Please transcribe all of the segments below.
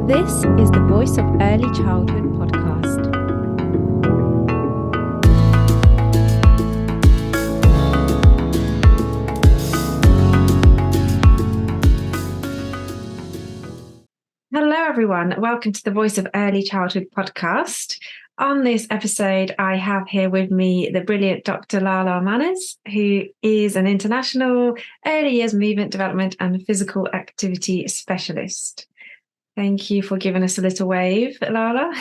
This is the Voice of Early Childhood podcast. Hello, everyone. Welcome to the Voice of Early Childhood podcast. On this episode, I have here with me the brilliant Dr. Lala Manners, who is an international early years movement development and physical activity specialist. Thank you for giving us a little wave, Lala.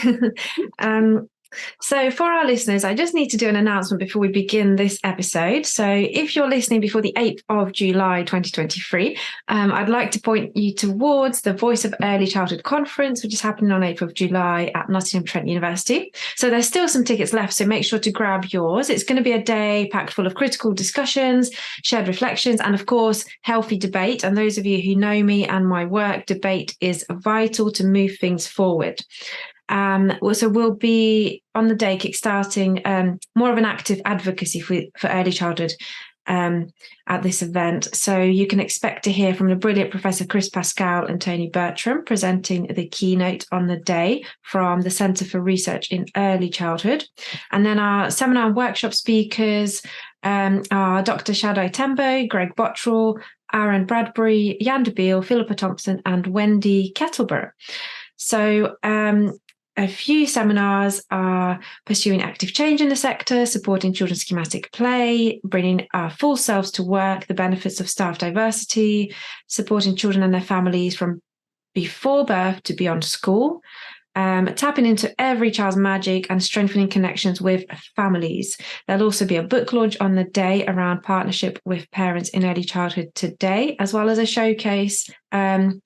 So for our listeners, I just need to do an announcement before we begin this episode. So if you're listening before the 8th of July 2023, I'd like to point you towards the Voice of Early Childhood Conference, which is happening on 8th of July at Nottingham Trent University. So there's still some tickets left, so make sure to grab yours. It's going to be a day packed full of critical discussions, shared reflections, and of course, healthy debate. And those of you who know me and my work, debate is vital to move things forward. So we'll be on the day kickstarting more of an active advocacy for early childhood at this event. So you can expect to hear from the brilliant Professor Chris Pascal and Tony Bertram presenting the keynote on the day from the Centre for Research in Early Childhood. And then our seminar and workshop speakers are Dr. Shaddai Tembo, Greg Bottrell, Aaron Bradbury, Jan de Beal, Philippa Thompson, and Wendy Kettleborough. So a few seminars are pursuing active change in the sector, supporting children's schematic play, bringing our full selves to work, the benefits of staff diversity, supporting children and their families from before birth to beyond school, tapping into every child's magic and strengthening connections with families. There'll also be a book launch on the day around partnership with parents in early childhood today, as well as a showcase on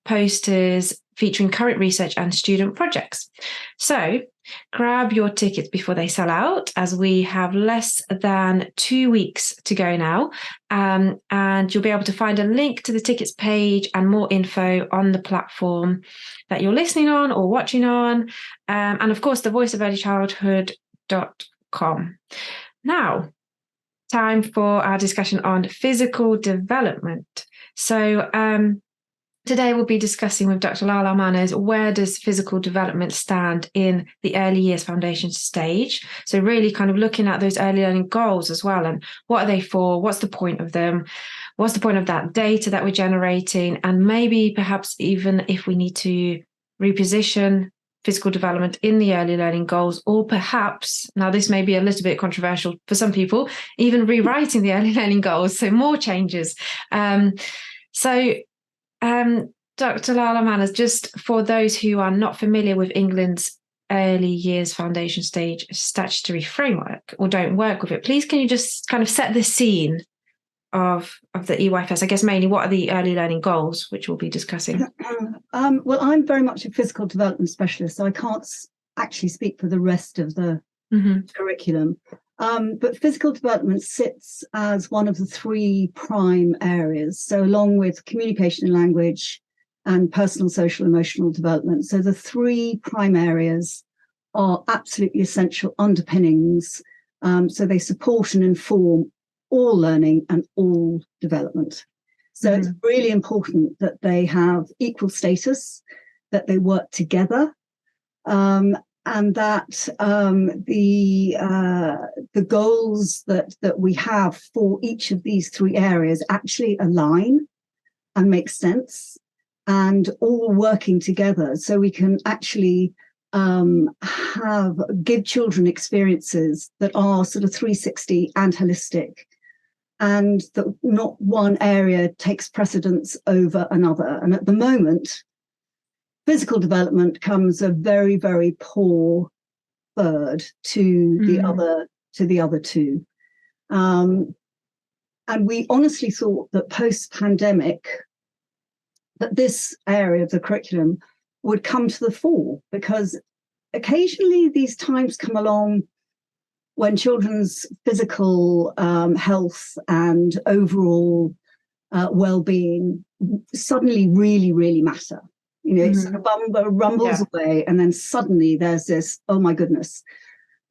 posters featuring current research and student projects. So grab your tickets before they sell out, as we have less than 2 weeks to go now. And you'll be able to find a link to the tickets page and more info on the platform that you're listening on or watching on. And of course, the voiceofearlychildhood.com. Now, time for our discussion on physical development. So, today we'll be discussing with Dr. Lala Manners, where does physical development stand in the early years foundation stage? So really kind of looking at those early learning goals as well, and what are they for? What's the point of them? What's the point of that data that we're generating? And maybe perhaps even if we need to reposition physical development in the early learning goals, or perhaps, now this may be a little bit controversial for some people, even rewriting the early learning goals, so more changes. Dr. Lala Manners, just for those who are not familiar with England's early years foundation stage statutory framework or don't work with it, please can you just kind of set the scene of the EYFS? I guess mainly what are the early learning goals, which we'll be discussing? Well, I'm very much a physical development specialist, so I can't actually speak for the rest of the curriculum. But physical development sits as one of the 3 prime areas. So along with communication and language and personal, social, emotional development. So the 3 prime areas are absolutely essential underpinnings. So they support and inform all learning and all development. So it's really important that they have equal status, that they work together, and that the goals that we have for each of these 3 areas actually align and make sense, and all working together, so we can actually give children experiences that are sort of 360 and holistic, and that not one area takes precedence over another. And at the moment, physical development comes a very, very poor third to the other 2. And we honestly thought that post-pandemic, that this area of the curriculum would come to the fore, because occasionally these times come along when children's physical health and overall well-being suddenly really, really matter. You know, it sort of rumbles away, and then suddenly there's this, oh my goodness.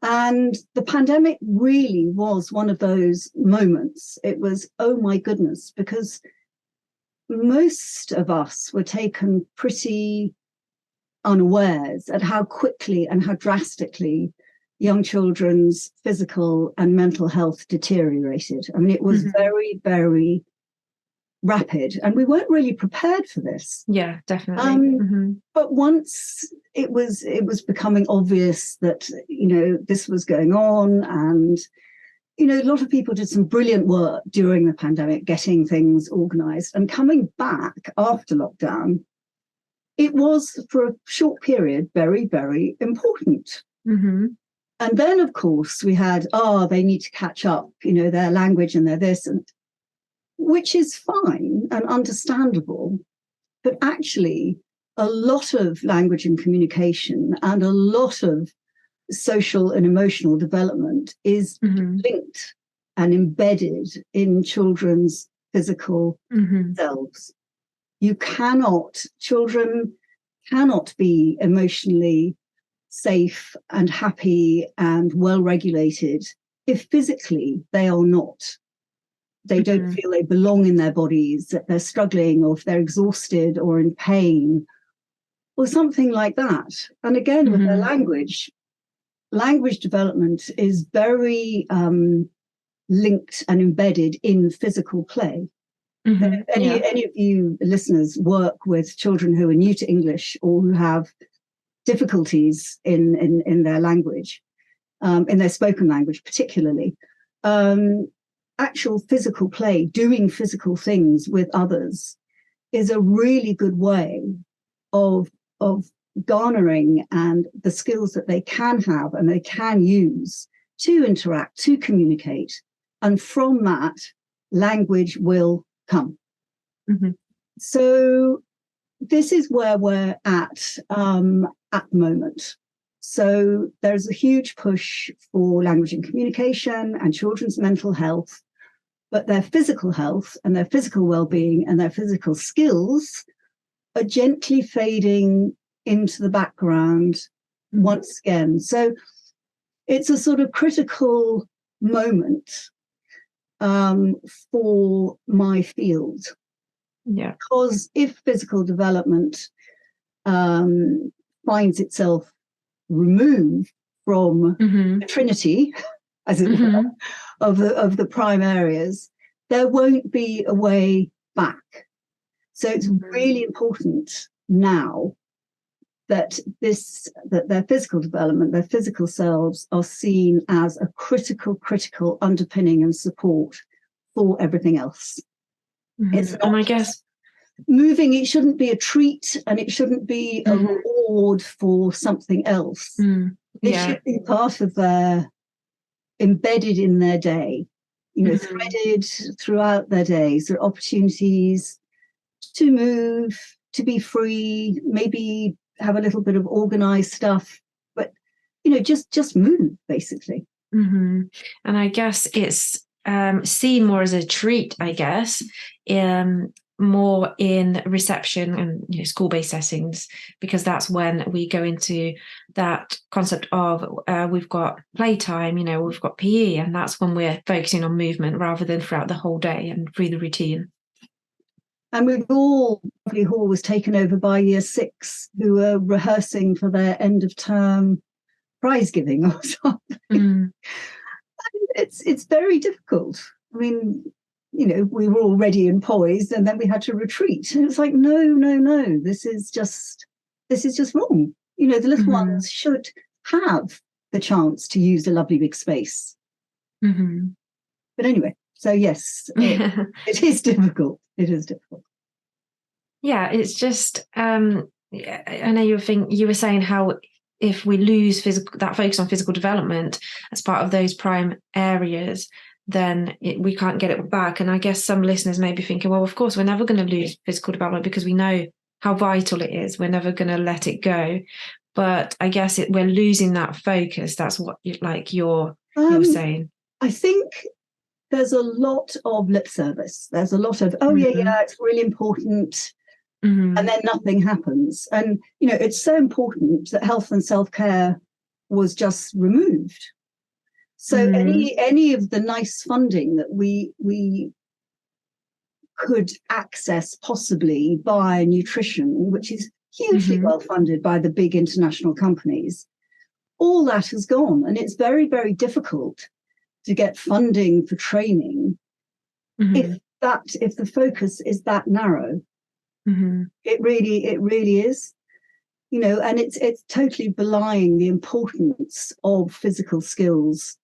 And the pandemic really was one of those moments. It was, oh my goodness, because most of us were taken pretty unawares at how quickly and how drastically young children's physical and mental health deteriorated. I mean, it was very, very rapid, and we weren't really prepared for this. Yeah, definitely. But once it was becoming obvious that, you know, this was going on, and, you know, a lot of people did some brilliant work during the pandemic, getting things organized, and coming back after lockdown, it was for a short period very, very important. And then, of course, we had, they need to catch up, you know, their language and their this, and which is fine and understandable. But actually, a lot of language and communication and a lot of social and emotional development is linked and embedded in children's physical selves. Children cannot be emotionally safe and happy and well regulated if physically they are not. They don't feel they belong in their bodies, that they're struggling, or if they're exhausted or in pain or something like that. And again, with their language development is very linked and embedded in physical play. Any of you listeners work with children who are new to English or who have difficulties in their language, in their spoken language particularly, actual physical play, doing physical things with others, is a really good way of garnering and the skills that they can have and they can use to interact, to communicate. And from that, language will come. So this is where we're at the moment. So there's a huge push for language and communication and children's mental health, but their physical health and their physical well-being and their physical skills are gently fading into the background once again. So it's a sort of critical moment for my field. Yeah. Because if physical development finds itself removed from the trinity, as it were, of the prime areas, there won't be a way back. So it's really important now that their physical development, their physical selves, are seen as a critical underpinning and support for everything else. It's not, and I guess moving, it shouldn't be a treat and it shouldn't be a reward for something else. It should be part of their, embedded in their day, you know, threaded throughout their days. There are opportunities to move, to be free, maybe have a little bit of organized stuff, but, you know, just move, basically. And I guess it's seen more as a treat, I guess, more in reception and, you know, school-based settings, because that's when we go into that concept of we've got playtime, you know, we've got PE, and that's when we're focusing on movement rather than throughout the whole day and through the routine. And we've all, Lovely Hall was taken over by year 6 who were rehearsing for their end of term prize giving or something. It's very difficult. I mean, you know, we were all ready and poised, and then we had to retreat. And it's like, no, this is just wrong. You know, the little ones should have the chance to use a lovely big space. But anyway, so yes, it is difficult. It is difficult. Yeah, it's just, I know you were saying how if we lose that focus on physical development as part of those prime areas, then we can't get it back. And I guess some listeners may be thinking, well, of course, we're never going to lose physical development because we know how vital it is. We're never going to let it go. But I guess we're losing that focus. That's what you're saying. I think there's a lot of lip service. There's a lot of, yeah, it's really important. And then nothing happens. And, you know, it's so important that health and self-care was just removed. So any of the nice funding that we could access possibly by nutrition, which is hugely well funded by the big international companies. All that has gone, and it's very, very difficult to get funding for training if the focus is that narrow. It really is, and it's totally belying the importance of physical skills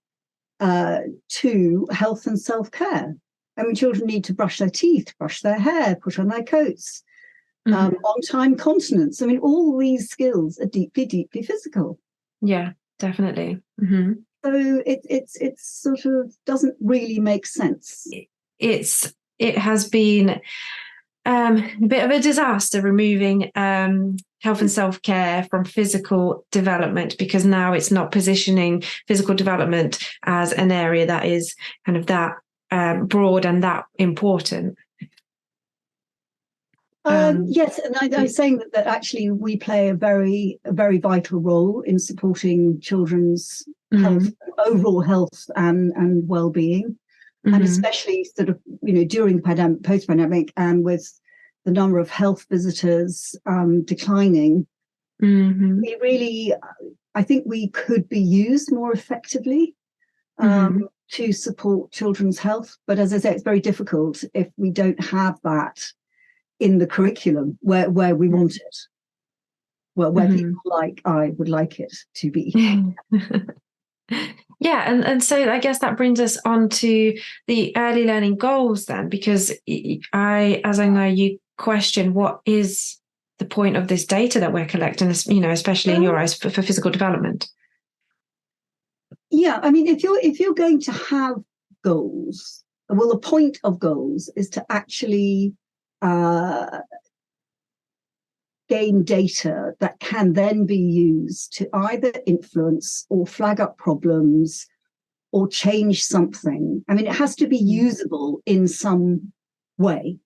to health and self-care. I mean, children need to brush their teeth, brush their hair, put on their coats, on-time continence. I mean, all these skills are deeply, deeply physical. Yeah, definitely. So it sort of doesn't really make sense. It has been a bit of a disaster removing health and self-care from physical development, because now it's not positioning physical development as an area that is kind of that broad and that important. Yes, and I'm saying that actually we play a very vital role in supporting children's health, overall health and well-being, and especially sort of during the pandemic, post-pandemic, and with the number of health visitors declining, we really, I think we could be used more effectively to support children's health. But as I say, it's very difficult if we don't have that in the curriculum where we want it. Well, where people I would like it to be. Yeah, and so I guess that brings us on to the early learning goals then, because as I know, you question what is the point of this data that we're collecting, especially in your eyes for physical development. Yeah, I mean, if you're going to have goals, well, the point of goals is to actually gain data that can then be used to either influence or flag up problems or change something. I mean, it has to be usable in some way.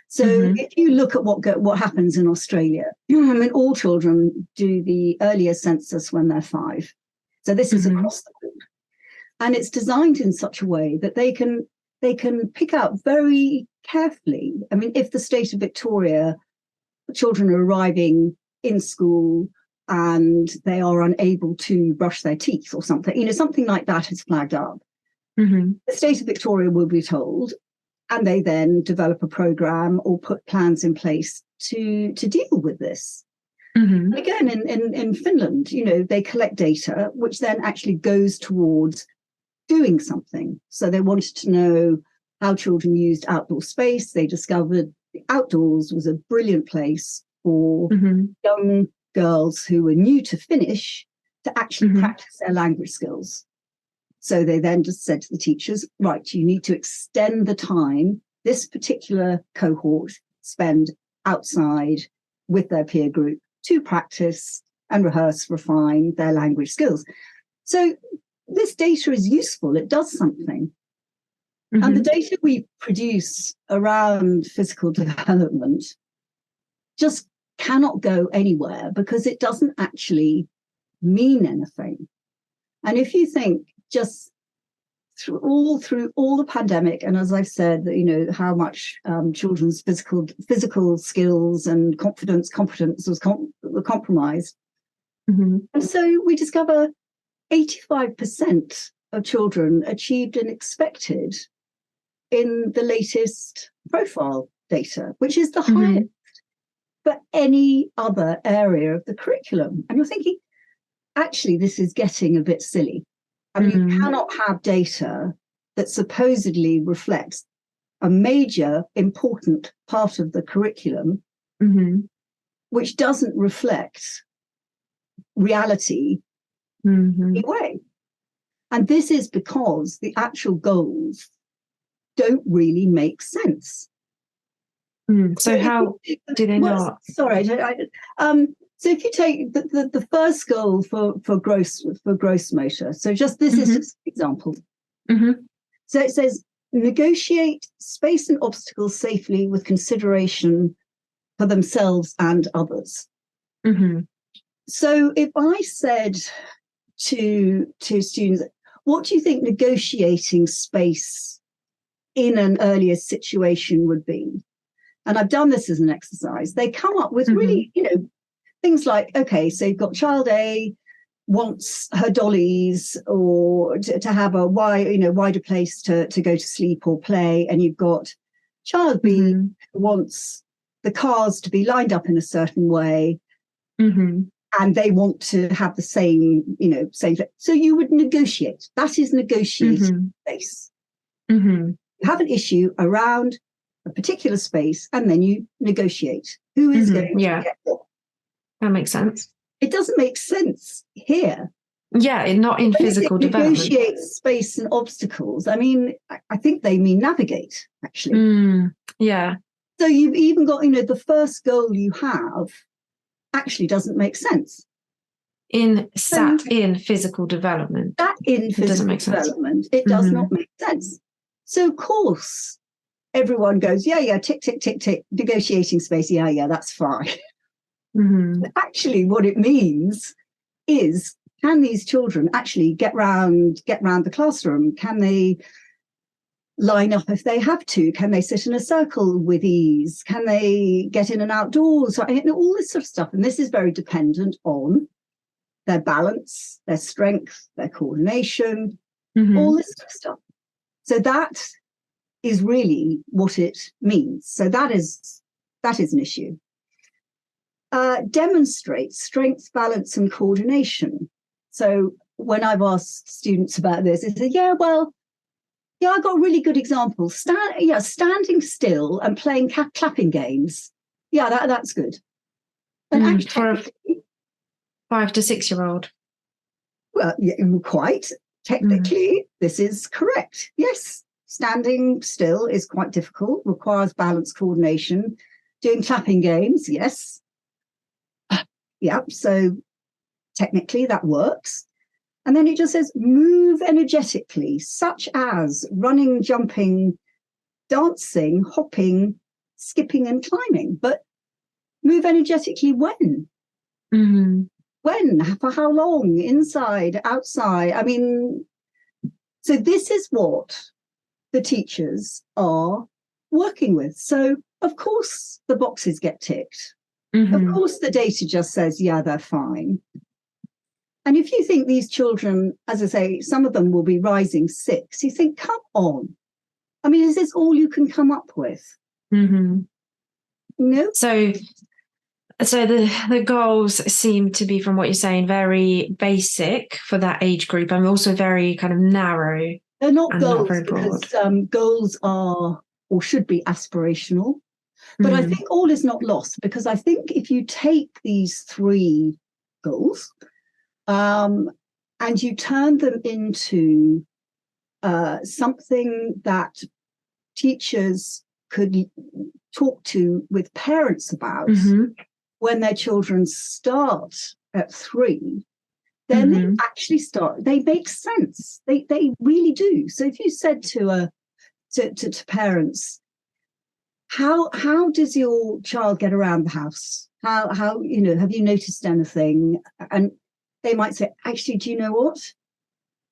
So if you look at what happens in Australia, I mean, all children do the earlier census when they're 5. So this is across the board. And it's designed in such a way that they can pick out very carefully. I mean, if the state of Victoria, children are arriving in school and they are unable to brush their teeth or something, something like that is flagged up. The state of Victoria will be told, and they then develop a program or put plans in place to deal with this. And again, in Finland, they collect data, which then actually goes towards doing something. So they wanted to know how children used outdoor space. They discovered the outdoors was a brilliant place for young girls who were new to Finnish to actually practice their language skills. So they then just said to the teachers, right, you need to extend the time this particular cohort spend outside with their peer group to practice and rehearse, refine their language skills. So this data is useful. It does something. And the data we produce around physical development just cannot go anywhere because it doesn't actually mean anything. And if you think just through all the pandemic, and as I've said, how much children's physical skills and competence were compromised. And so we discover 85% of children achieved and expected in the latest profile data, which is the highest for any other area of the curriculum. And you're thinking, actually, this is getting a bit silly. I mean, you cannot have data that supposedly reflects a major, important part of the curriculum, which doesn't reflect reality in a way. And this is because the actual goals don't really make sense. So how do they not? Sorry, so if you take the first goal for gross motor, so just this is just an example. So it says negotiate space and obstacles safely with consideration for themselves and others. So if I said to students, what do you think negotiating space in an earlier situation would be? And I've done this as an exercise. They come up with really, things like, okay, so you've got child A wants her dollies or to have a wider place to go to sleep or play, and you've got child B who wants the cars to be lined up in a certain way, and they want to have the same, same. So you would negotiate. That is negotiating space. You have an issue around a particular space, and then you negotiate who is going to get what. That makes sense. It doesn't make sense here. Yeah, not in physical development. Negotiate space and obstacles. I mean, I think they mean navigate, actually. Yeah. So you've even got, the first goal you have actually doesn't make sense. In physical development. That in physical development, it does not make sense. So of course, everyone goes, yeah, tick, tick, tick, tick, negotiating space. Yeah, that's fine. Actually, what it means is, can these children actually get round the classroom? Can they line up if they have to? Can they sit in a circle with ease? Can they get in and outdoors? All this sort of stuff. And this is very dependent on their balance, their strength, their coordination, all this sort of stuff. So that is really what it means. So that is an issue. Demonstrates strength, balance, and coordination. So when I've asked students about this, they say, I got a really good example. Standing still and playing clapping games. Yeah, that's good. And actually, for a 5 to 6 year old. Well, yeah, quite. Technically, this is correct. Yes, standing still is quite difficult, requires balance, coordination. Doing clapping games, yes. Yeah, so technically that works. And then it just says move energetically, such as running, jumping, dancing, hopping, skipping, and climbing. But move energetically when? When? For how long? Inside, outside? I mean, so this is what the teachers are working with. So, of course, the boxes get ticked. Of course, the data just says, yeah, they're fine. And if you think these children, as I say, some of them will be rising 6, you think, come on. I mean, is this all you can come up with? No. So the goals seem to be, from what you're saying, very basic for that age group, and also very kind of narrow. They're not goals, not very broad. because goals are or should be aspirational. But I think all is not lost, because I think if you take these 3 goals and you turn them into something that teachers could talk to with parents about when their children start at 3, then they actually they make sense. They really do. So if you said to parents, how does your child get around the house? How have you noticed anything? And they might say, actually, do you know what?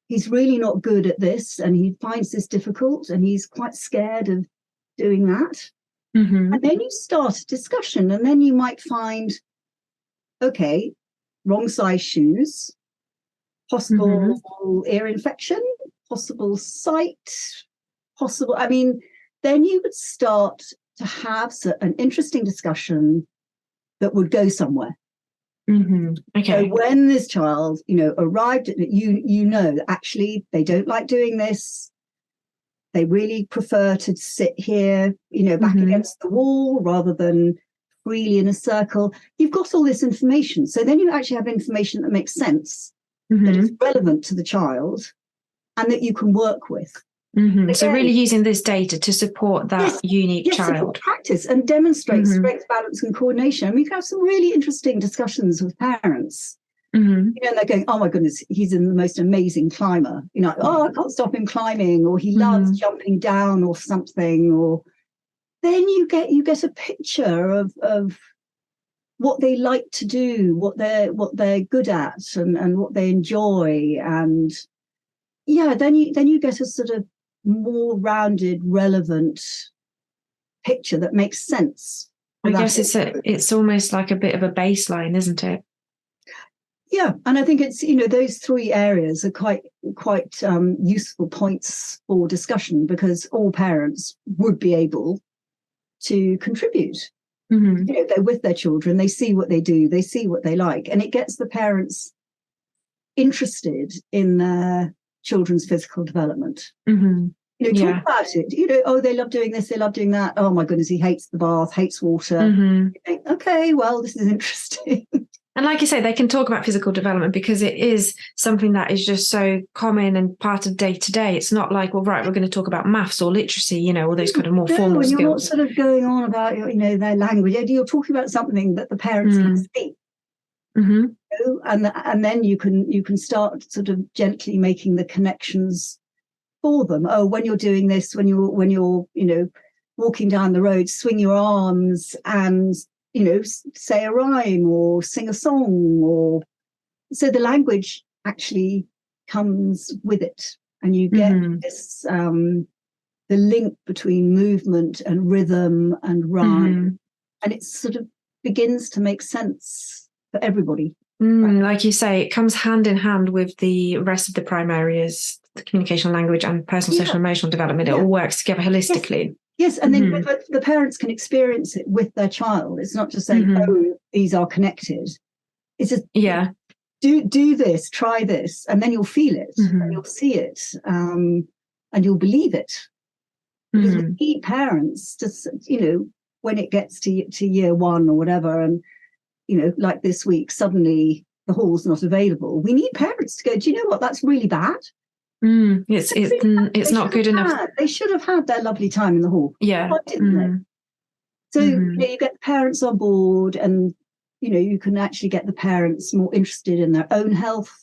He's really not good at this, and he finds this difficult, and he's quite scared of doing that. And then you start a discussion, and then you might find, okay, wrong size shoes, possible ear infection, possible sight, I mean, then you would start to have an interesting discussion that would go somewhere. Okay. So when this child, arrived at that actually they don't like doing this. They really prefer to sit here, back against the wall rather than freely in a circle. You've got all this information. So then you actually have information that makes sense, that is relevant to the child, and that you can work with. Again, so really using this data to support that unique child. Practice and demonstrate strength, balance, and coordination. And we can have some really interesting discussions with parents. And they're going, oh my goodness, he's the most amazing climber. I can't stop him climbing, or he loves jumping down or something. Or then you get a picture of what they like to do, what they're good at, and what they enjoy. And then you get a sort of more rounded, relevant picture that makes sense I guess it's almost like a bit of a baseline, isn't it? Yeah, and I think it's, those three areas are quite useful points for discussion, because all parents would be able to contribute. They're with their children, they see what they do, they see what they like, and it gets the parents interested in their children's physical development. Talk about it. Oh, they love doing this, they love doing that. Oh my goodness, he hates the bath, hates water. Okay, well, this is interesting. And like you say, they can talk about physical development because it is something that is just so common and part of day to day. It's not like, well, right, we're going to talk about maths or literacy, all those kind of more formal skills. You're not sort of going on about, their language. You're talking about something that the parents can see. And then you can start sort of gently making the connections for them. Oh, when you're doing this, when you're walking down the road, swing your arms and say a rhyme or sing a song, or so the language actually comes with it, and you get this the link between movement and rhythm and rhyme, and it sort of begins to make sense for everybody. Like you say, it comes hand in hand with the rest of the prime areas, the communication, language, and personal, social, and emotional development. It all works together holistically. Yes, and then the parents can experience it with their child. It's not just saying, oh, these are connected. It's just, do this, try this, and then you'll feel it, and you'll see it, and you'll believe it. Because we need parents to, when it gets to year one or whatever, and, like this week, suddenly the hall's not available. We need parents to go, do you know what, that's really bad. It's not good enough. They should have had their lovely time in the hall. Yeah. Why didn't they? So you get the parents on board, and you can actually get the parents more interested in their own health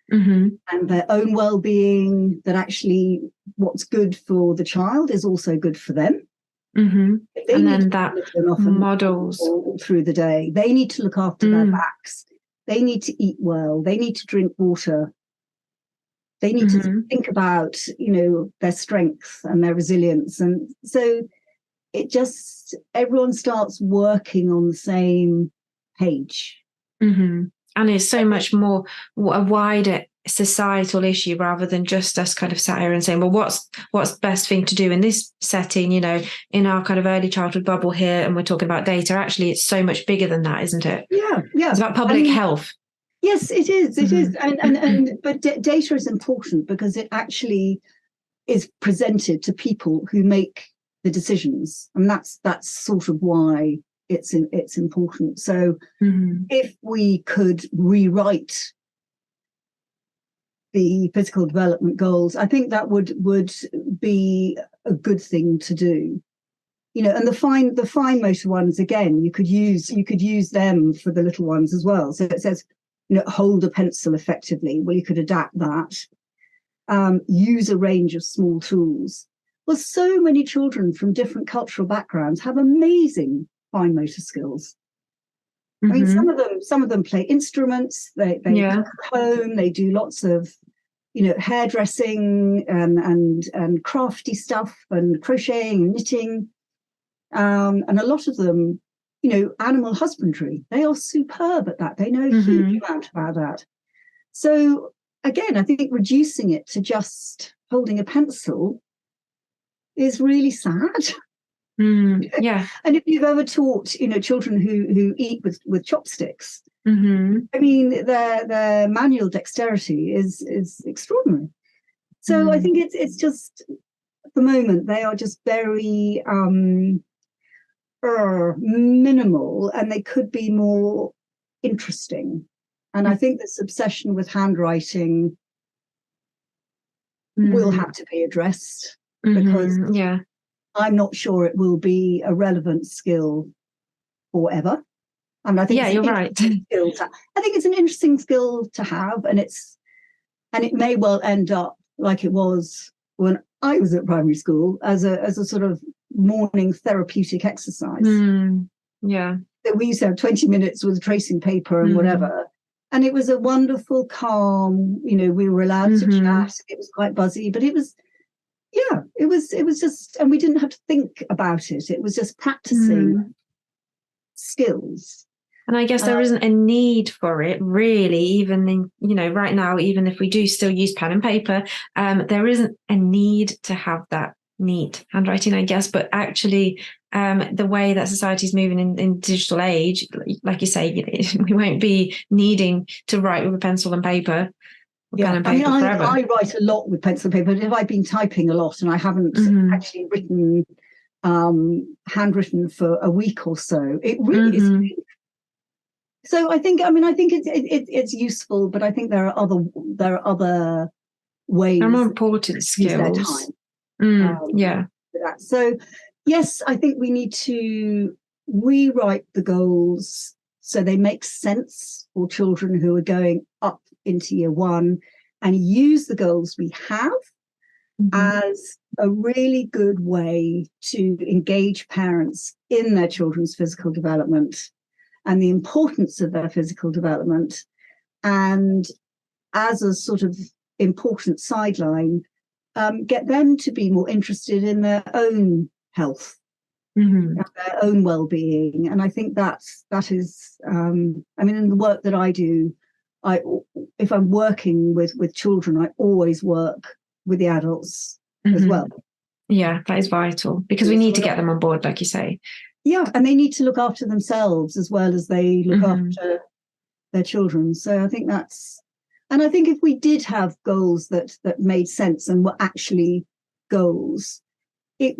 and their own well-being. That actually, what's good for the child is also good for them. And then that models all through the day. They need to look after their backs. They need to eat well. They need to drink water. They need to think about, their strength and their resilience. And so everyone starts working on the same page. And it's so much more a wider societal issue, rather than just us kind of sat here and saying, well, what's the best thing to do in this setting, in our kind of early childhood bubble here, and we're talking about data. Actually, it's so much bigger than that, isn't it? Yeah. It's about public health. Yes, it is. It is, but data is important because it actually is presented to people who make the decisions, and that's sort of why it's important. So, if we could rewrite the physical development goals, I think that would be a good thing to do. And the fine motor ones, again, you could use them for the little ones as well. So it says, hold a pencil effectively. Well, you could adapt that. Use a range of small tools. Well, so many children from different cultural backgrounds have amazing fine motor skills. I mean, some of them play instruments. They cook at home. They do lots of, hairdressing and crafty stuff, and crocheting and knitting. And a lot of them, animal husbandry. They are superb at that. They know a huge amount about that. So again, I think reducing it to just holding a pencil is really sad. Yeah. And if you've ever taught, children who eat with chopsticks, I mean, their manual dexterity is extraordinary. So I think it's just, at the moment, they are just very minimal, and they could be more interesting. And I think this obsession with handwriting will have to be addressed, because I'm not sure it will be a relevant skill forever. I mean, I think you're right. I think it's an interesting skill to have, and it may well end up like it was when I was at primary school, as a sort of morning therapeutic exercise. That we used to have 20 minutes with tracing paper and whatever. And it was a wonderful, calm, we were allowed to chat. It was quite buzzy, but it was just, and we didn't have to think about it. It was just practicing skills. And I guess there isn't a need for it really, even in, right now, even if we do still use pen and paper, there isn't a need to have that neat handwriting, I guess. But actually, the way that society is moving in digital age, like you say, we won't be needing to write with a pencil and paper. Yeah, pen and paper forever. I write a lot with pencil and paper, but if I've been typing a lot and I haven't actually handwritten for a week or so, it really is. So I think it's useful, but I think there are other ways. There are more important skills. Yeah. So yes, I think we need to rewrite the goals so they make sense for children who are going up into year one, and use the goals we have as a really good way to engage parents in their children's physical development and the importance of their physical development, and as a sort of important sideline, get them to be more interested in their own health, and their own well-being. And I think that is, in the work that I do, if I'm working with children, I always work with the adults as well. Yeah, that is vital, because we need to get them on board, like you say. Yeah, and they need to look after themselves as well as they look after their children. So I think and I think if we did have goals that made sense and were actually goals, I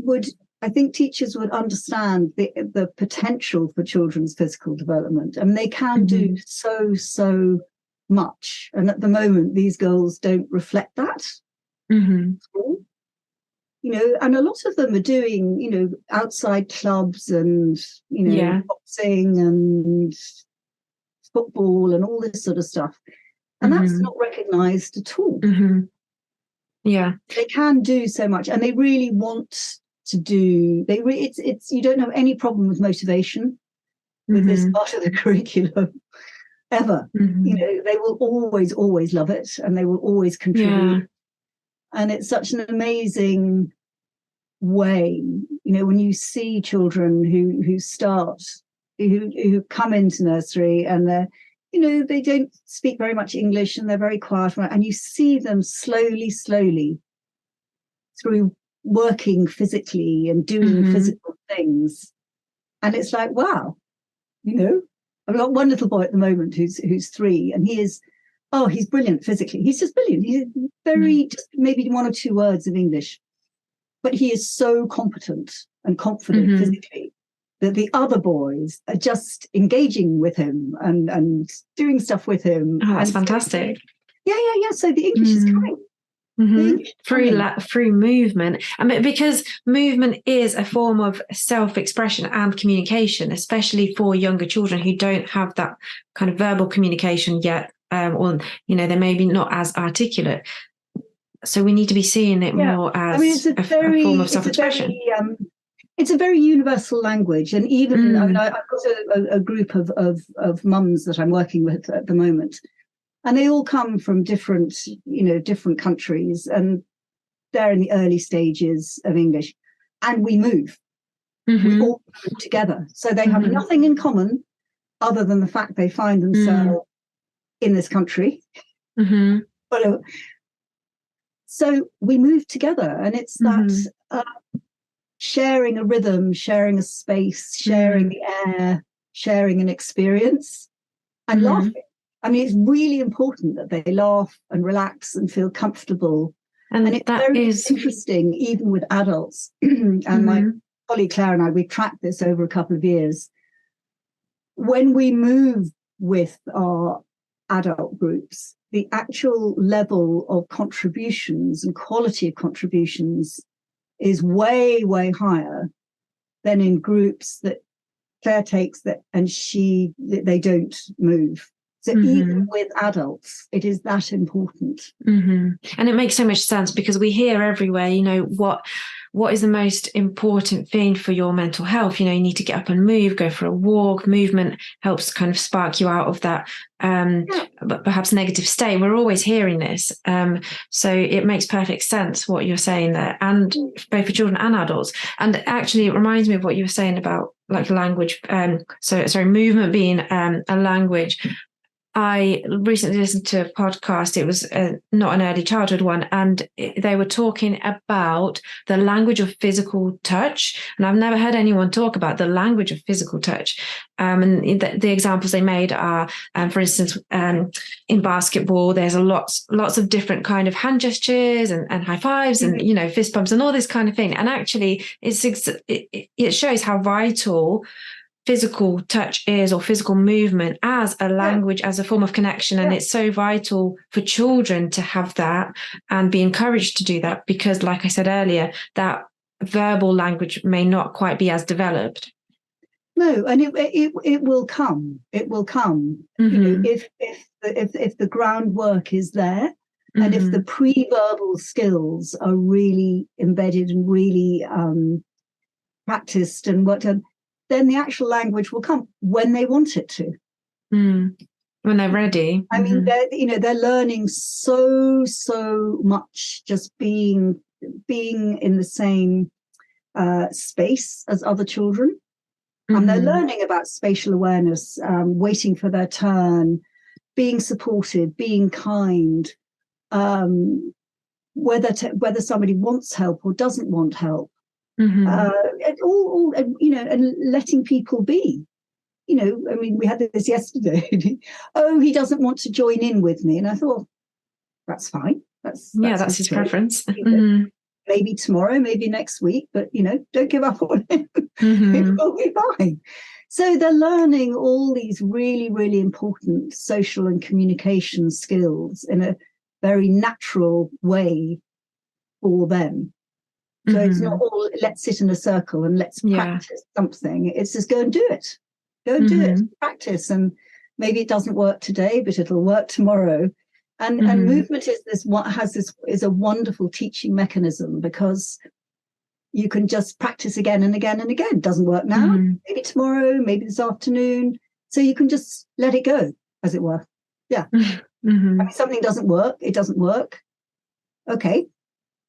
think teachers would understand the potential for children's physical development. And they can do so much. And at the moment, these goals don't reflect that. And a lot of them are doing, outside clubs and, boxing and football and all this sort of stuff. And that's not recognised at all. Yeah. They can do so much, and they really want to do, you don't have any problem with motivation with this part of the curriculum ever. They will always love it, and they will always contribute. And it's such an amazing way, when you see children who come into nursery and they don't speak very much English and they're very quiet, and you see them slowly through working physically and doing physical things. And it's like, wow, I've got one little boy at the moment who's 3, and he's brilliant physically. He's just brilliant. He's very, just maybe 1 or 2 words of English, but he is so competent and confident physically that the other boys are just engaging with him and doing stuff with him. Oh, that's fantastic. Yeah. So the English is coming. Through movement. Because movement is a form of self-expression and communication, especially for younger children who don't have that kind of verbal communication yet, or they may be not as articulate. So we need to be seeing it more as a form of self-expression. It's a very universal language, and even I've got a group of mums that I'm working with at the moment, and they all come from different countries, and they're in the early stages of English, and we move. We all move together, so they have nothing in common other than the fact they find themselves in this country. So we move together, and it's that sharing a rhythm, sharing a space, sharing the air, sharing an experience, and laughing. It's really important that they laugh and relax and feel comfortable. And it's very interesting, even with adults. And my colleague Claire and I, we've tracked this over a couple of years. When we move with our adult groups, the actual level of contributions and quality of contributions is way, way higher than in groups that Claire takes and they don't move. So even with adults, it is that important. And it makes so much sense, because we hear everywhere, you know, what is the most important thing for your mental health? You know, you need to get up and move, go for a walk. Movement helps kind of spark you out of that but perhaps negative state. We're always hearing this. So it makes perfect sense what you're saying there, and both for children and adults. And actually, it reminds me of what you were saying about like language. Movement being a language. I recently listened to a podcast. It was not an early childhood one, and they were talking about the language of physical touch. And I've never heard anyone talk about the language of physical touch. And the examples they made are, for instance, in basketball, there's lots of different kind of hand gestures and high fives and, you know, fist bumps and all this kind of thing. And actually, it shows how vital physical touch is, or physical movement as a language, as a form of connection. And it's so vital for children to have that and be encouraged to do that, because like I said earlier, that verbal language may not quite be as developed. No, and it will come. It will come. You know, if the groundwork is there, and if the pre-verbal skills are really embedded and really practiced and worked on, then the actual language will come when they want it to. When they're ready. I mean, they're learning so much just being in the same space as other children. And they're learning about spatial awareness, waiting for their turn, being supported, being kind, whether somebody wants help or doesn't want help. All you know, and letting people be. You know, I mean, we had this yesterday. Oh, he doesn't want to join in with me, and I thought, that's fine. That's his preference. Maybe tomorrow, maybe next week, but you know, don't give up on him. It will be fine. So they're learning all these really, really important social and communication skills in a very natural way for them. So it's not all, let's sit in a circle and let's practice something. It's just go and do it. Go and do it. Practice. And maybe it doesn't work today, but it'll work tomorrow. And movement is a wonderful teaching mechanism, because you can just practice again and again and again. It doesn't work now, maybe tomorrow, maybe this afternoon. So you can just let it go, as it were. Yeah. I mean, something doesn't work. It doesn't work. Okay.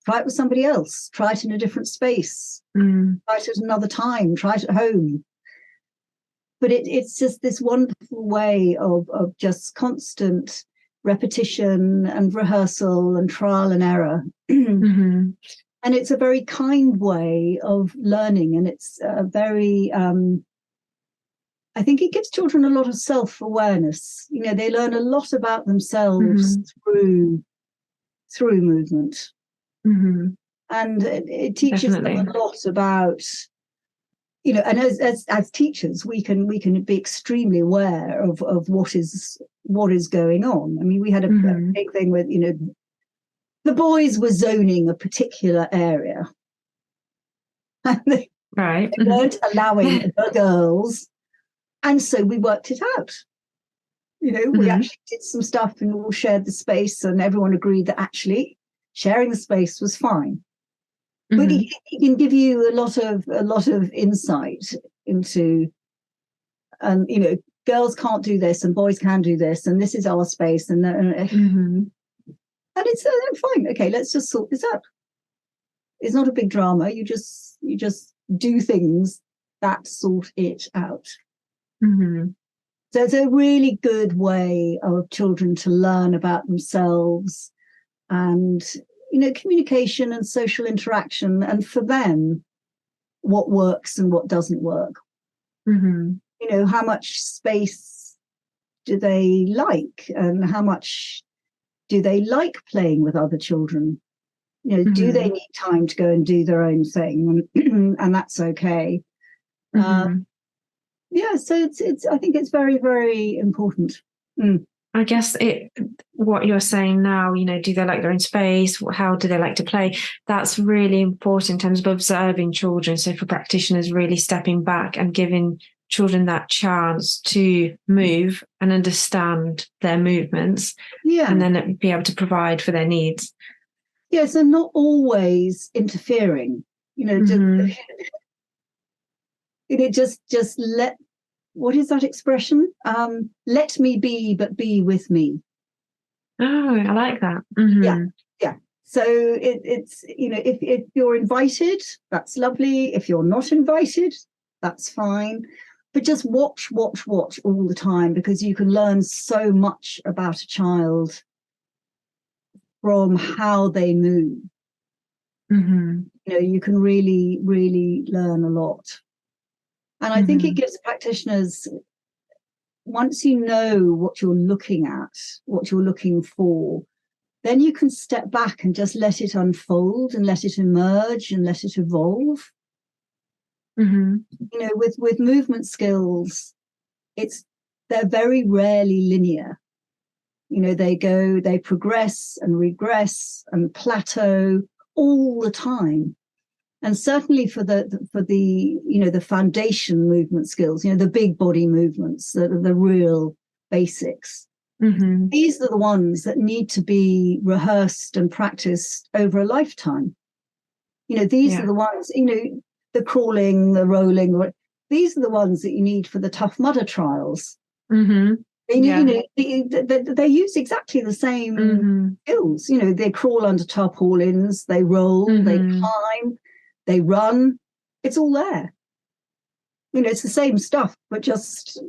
Try it with somebody else. Try it in a different space. Try it at another time. Try it at home. But it's just this wonderful way of just constant repetition and rehearsal and trial and error. And it's a very kind way of learning. And it's a very, I think it gives children a lot of self-awareness. You know, they learn a lot about themselves through movement. And it teaches them a lot about, you know, and as teachers, we can be extremely aware of what is going on. I mean, we had a big thing with, you know, the boys were zoning a particular area, and they weren't allowing the girls, and so we worked it out. You know, we actually did some stuff and all shared the space, and everyone agreed that actually sharing the space was fine. But he can give you a lot of insight into, you know, girls can't do this and boys can do this, and this is our space, and it's fine. Okay, let's just sort this out. It's not a big drama. You just do things that sort it out. So it's a really good way of children to learn about themselves and, you know, communication and social interaction, and for them, what works and what doesn't work. You know, how much space do they like, and how much do they like playing with other children? You know, do they need time to go and do their own thing, and that's okay. Yeah, so it's I think it's very, very important. I guess what you're saying now, you know, do they like their own space? How do they like to play? That's really important in terms of observing children. So for practitioners, really stepping back and giving children that chance to move and understand their movements, and then be able to provide for their needs. Yes, and not always interfering. Just let. What is that expression? Let me be, but be with me. Oh, I like that. Yeah. So it's if you're invited, that's lovely. If you're not invited, that's fine. But just watch all the time, because you can learn so much about a child from how they move. You can really, really learn a lot. And I think it gives practitioners, once you know what you're looking at, what you're looking for, then you can step back and just let it unfold and let it emerge and let it evolve. With movement skills, they're very rarely linear. They progress and regress and plateau all the time. And certainly for the foundation movement skills, the big body movements, the real basics. These are the ones that need to be rehearsed and practiced over a lifetime. These are the ones, the crawling, the rolling. These are the ones that you need for the Tough Mudder trials. They use exactly the same skills. They crawl under tarpaulins, they roll, they climb, they run. It's all there. It's the same stuff, but just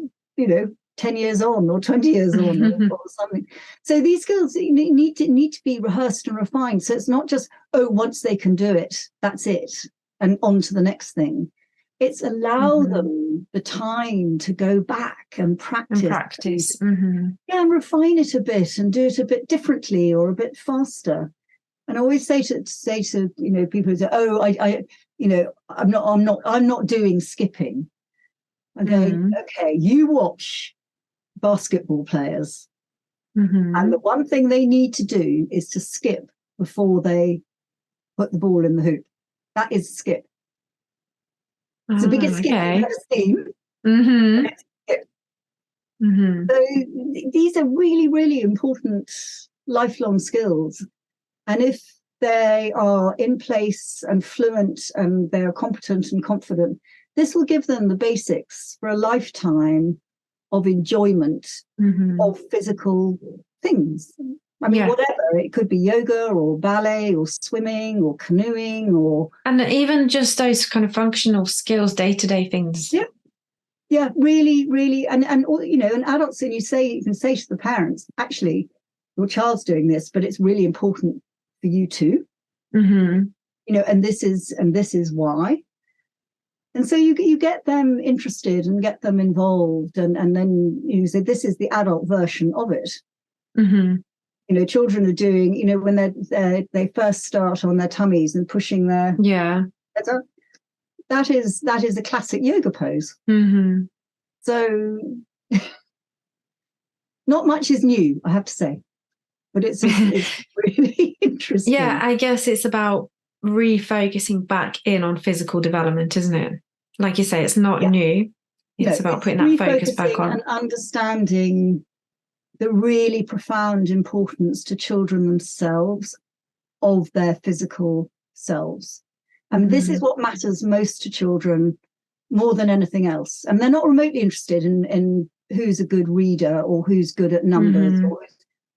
10 years on or 20 years on or something. So these skills need to be rehearsed and refined. So it's not just, once they can do it, that's it, and on to the next thing. It's allow them the time to go back and practice. And refine it a bit and do it a bit differently or a bit faster. And I always say to people who say, I'm not doing skipping. I'm going, okay, you watch basketball players, and the one thing they need to do is to skip before they put the ball in the hoop. That is skip. It's the biggest skip you've ever seen. So these are really, really important lifelong skills. And if they are in place and fluent and they're competent and confident, this will give them the basics for a lifetime of enjoyment of physical things. I mean, whatever. It could be yoga or ballet or swimming or canoeing and even just those kind of functional skills, day-to-day things. Yeah, really, really. And adults, and you can say to the parents, actually, your child's doing this, but it's really important for you too. And this is why. And so you get them interested and get them involved, and then you say this is the adult version of it. Children are doing, when they first start on their tummies and pushing their heads up. That is a classic yoga pose. So not much is new, I have to say, but it's really interesting. Yeah, I guess it's about refocusing back in on physical development, isn't it? Like you say, it's not new. It's about putting that focus back on and understanding the really profound importance to children themselves of their physical selves. And this is what matters most to children more than anything else. And they're not remotely interested in who's a good reader or who's good at numbers.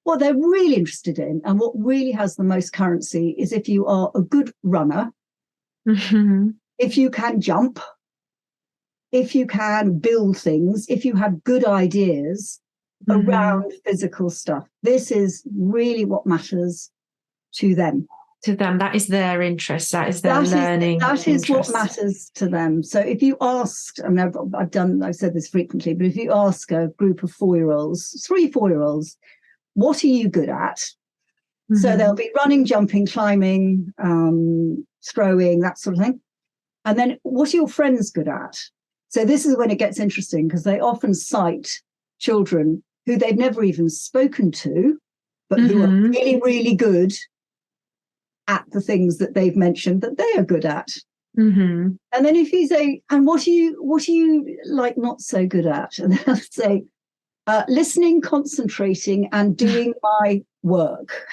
What they're really interested in, and what really has the most currency, is if you are a good runner, if you can jump, if you can build things, if you have good ideas around physical stuff. This is really what matters to them. That is their interest. That is their learning. That is what matters to them. So if you ask, I've said this frequently, but if you ask a group of 3 4-year-olds, what are you good at? So they'll be running, jumping, climbing, throwing, that sort of thing. And then what are your friends good at? So this is when it gets interesting, because they often cite children who they've never even spoken to, but who are really, really good at the things that they've mentioned that they are good at. Mm-hmm. And then if you say, and what are you like not so good at? And then I'll say, listening, concentrating, and doing my work.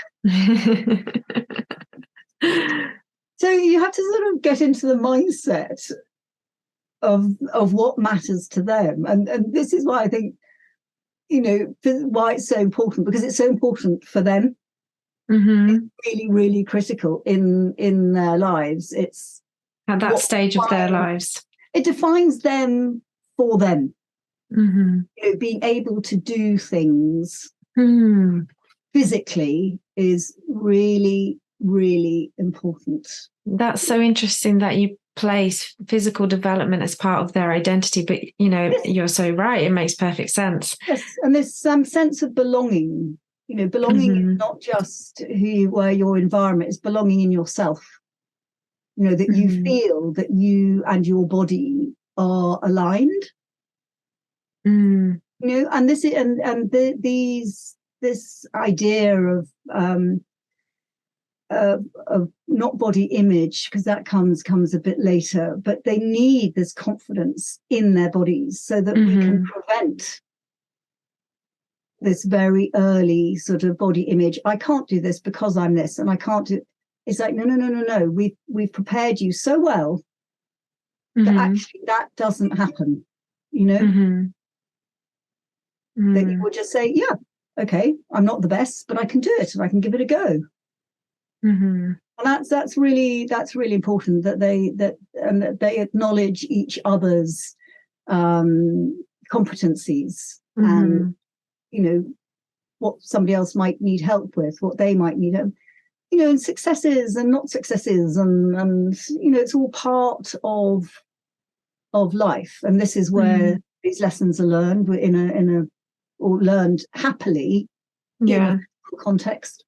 So you have to sort of get into the mindset of what matters to them. And this is why I think, why it's so important, because it's so important for them. Mm-hmm. It's really, really critical in their lives. It's at that stage of their lives. It defines them for them. Mm-hmm. Being able to do things physically is really, really important. That's so interesting that you place physical development as part of their identity, but yes. You're so right, it makes perfect sense. Yes, and there's some sense of belonging. Belonging is not just where your environment is, belonging in yourself. That you feel that you and your body are aligned. And this is, and this idea of not body image, because that comes a bit later, but they need this confidence in their bodies so that we can prevent this very early sort of body image. I can't do this because I'm this, and I can't do. It's like, no. We've prepared you so well that actually that doesn't happen. That you would just say, yeah, okay, I'm not the best, but I can do it and I can give it a go. And that's really important, that they acknowledge each other's competencies and what somebody else might need help with, what they might need, and successes and not successes, and it's all part of life. And this is where these lessons are learned or learned happily in a context.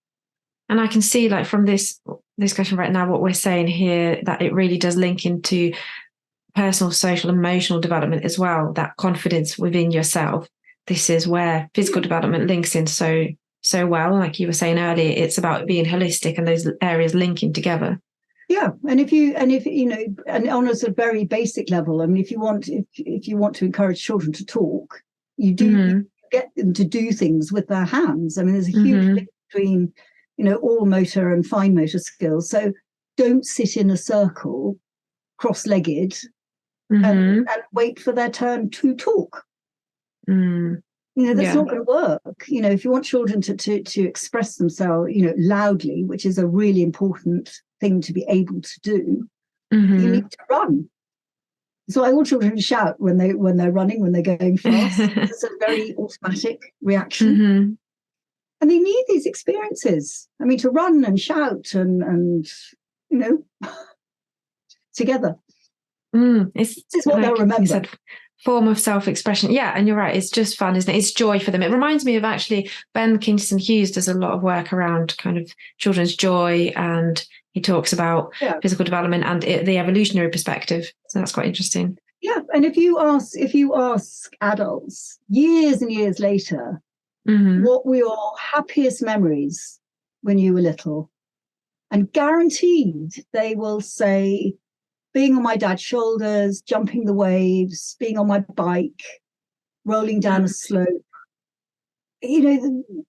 And I can see, like, from this discussion right now, what we're saying here, that it really does link into personal, social, emotional development as well, that confidence within yourself. This is where physical development links in so well. Like you were saying earlier, it's about being holistic and those areas linking together. Yeah, and if and on a sort of very basic level, I mean, if you want to encourage children to talk, you get them to do things with their hands. I mean, there's a huge link between all motor and fine motor skills. So don't sit in a circle cross-legged and wait for their turn to talk. That's not going to work. If you want children to express themselves, loudly, which is a really important thing to be able to do, you need to run. So I want children to shout when they're running, when they're going fast. It's a very automatic reaction. And they need these experiences. I mean, to run and shout and together. This is what they'll remember. Form of self-expression. Yeah, and you're right. It's just fun, isn't it? It's joy for them. It reminds me of, actually, Ben Kingston Hughes does a lot of work around kind of children's joy, and he talks about physical development and the evolutionary perspective. So that's quite interesting. Yeah, and if you ask adults years and years later, what were your happiest memories when you were little, and guaranteed they will say, being on my dad's shoulders, jumping the waves, being on my bike, rolling down a slope.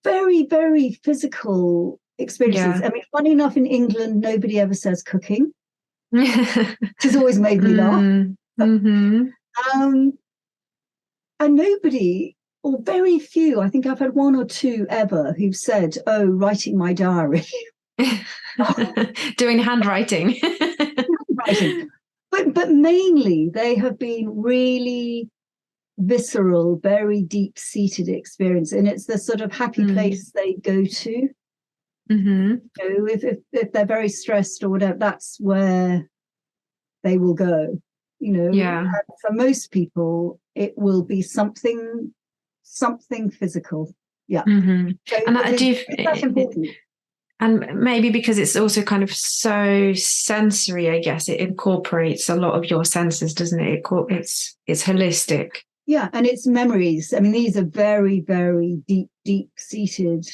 Very, very physical experiences. I mean, funny enough, in England, nobody ever says cooking, which has always made me laugh. And nobody, or very few, I think I've had one or two ever, who've said, oh, writing my diary. Doing handwriting. But mainly they have been really visceral, very deep-seated experience, and it's the sort of happy place they go to. If they're very stressed or whatever, that's where they will go. And for most people, it will be something physical. So and that's important. And maybe because it's also kind of so sensory, I guess, it incorporates a lot of your senses, doesn't it? It's holistic. Yeah, and it's memories. I mean, these are very, very deep-seated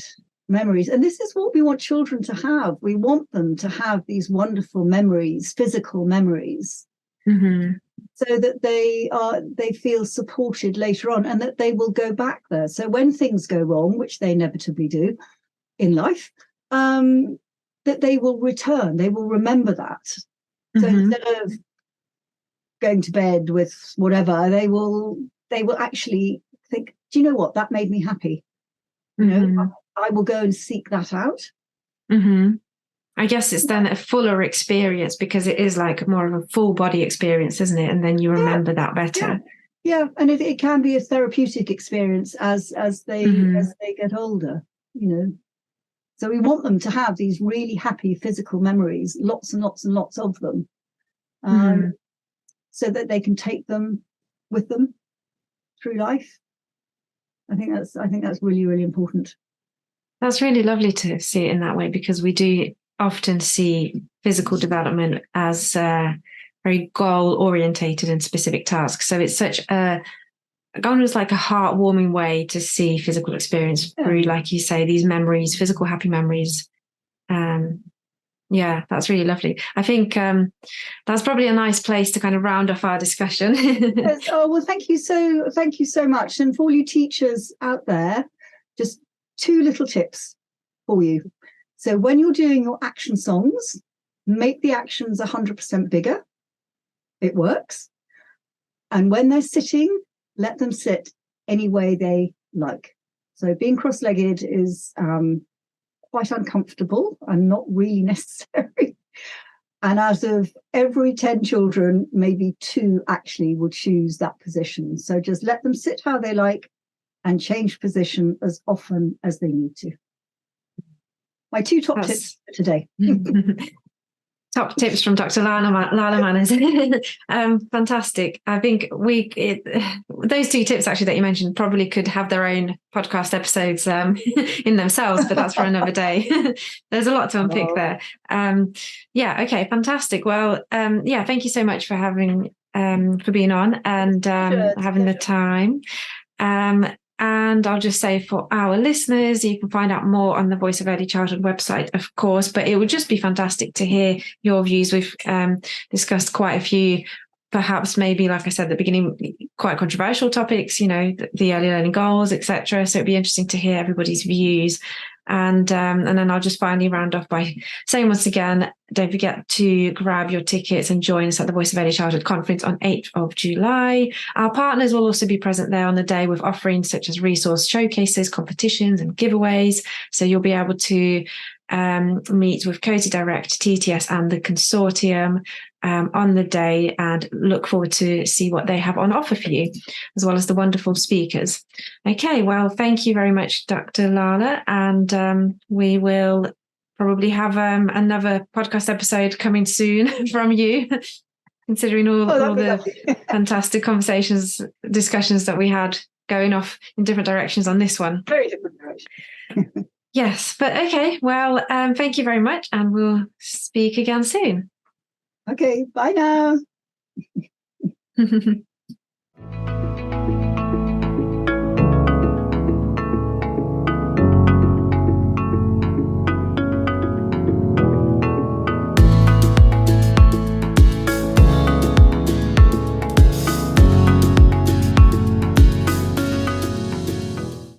memories. And this is what we want children to have. We want them to have these wonderful memories, physical memories, so that they feel supported later on, and that they will go back there. So when things go wrong, which they inevitably do in life, that they will return, they will remember that. So instead of going to bed with whatever, they will actually think, do you know what, that made me happy. You know, I will go and seek that out. I guess it's then a fuller experience, because it is like more of a full body experience, isn't it? And then you remember that better. Yeah. And it can be a therapeutic experience as they get older, you know. So we want them to have these really happy physical memories, lots and lots and lots of them, so that they can take them with them through life. I think that's really, really important. That's really lovely to see it in that way, because we do often see physical development as very goal orientated and specific tasks. So it's such almost like a heartwarming way to see physical experience through, like you say, these memories, physical happy memories. Yeah, that's really lovely. I think that's probably a nice place to kind of round off our discussion. Yes. Oh, well, thank you so much. And for all you teachers out there, just 2 little tips for you. So when you're doing your action songs, make the actions 100% bigger. It works. And when they're sitting, let them sit any way they like. So being cross-legged is quite uncomfortable and not really necessary. And out of every 10 children, maybe 2 actually will choose that position. So just let them sit how they like and change position as often as they need to. My 2 top tips for today. Top tips from Dr. Lala Manners. Fantastic. I think those 2 tips actually that you mentioned probably could have their own podcast episodes in themselves, but that's for another day. There's a lot to unpick there. Okay, fantastic. Well, thank you so much for for being on and having the time. And I'll just say, for our listeners, you can find out more on the Voice of Early Childhood website, of course, but it would just be fantastic to hear your views. We've discussed quite a few, perhaps maybe, like I said at the beginning, quite controversial topics, you know, the early learning goals, etc. So it'd be interesting to hear everybody's views. And then I'll just finally round off by saying once again, don't forget to grab your tickets and join us at the Voice of Early Childhood Conference on 8th of July. Our partners will also be present there on the day with offerings such as resource showcases, competitions and giveaways. So you'll be able to meet with Cozy Direct, TTS and the consortium on the day, and look forward to see what they have on offer for you, as well as the wonderful speakers. Okay, well, thank you very much, Dr. Lala, and we will probably have another podcast episode coming soon from you, considering all the fantastic discussions that we had going off in different directions on this one. Very different direction. Yes, but okay, well, thank you very much, and we'll speak again soon. Okay, bye now.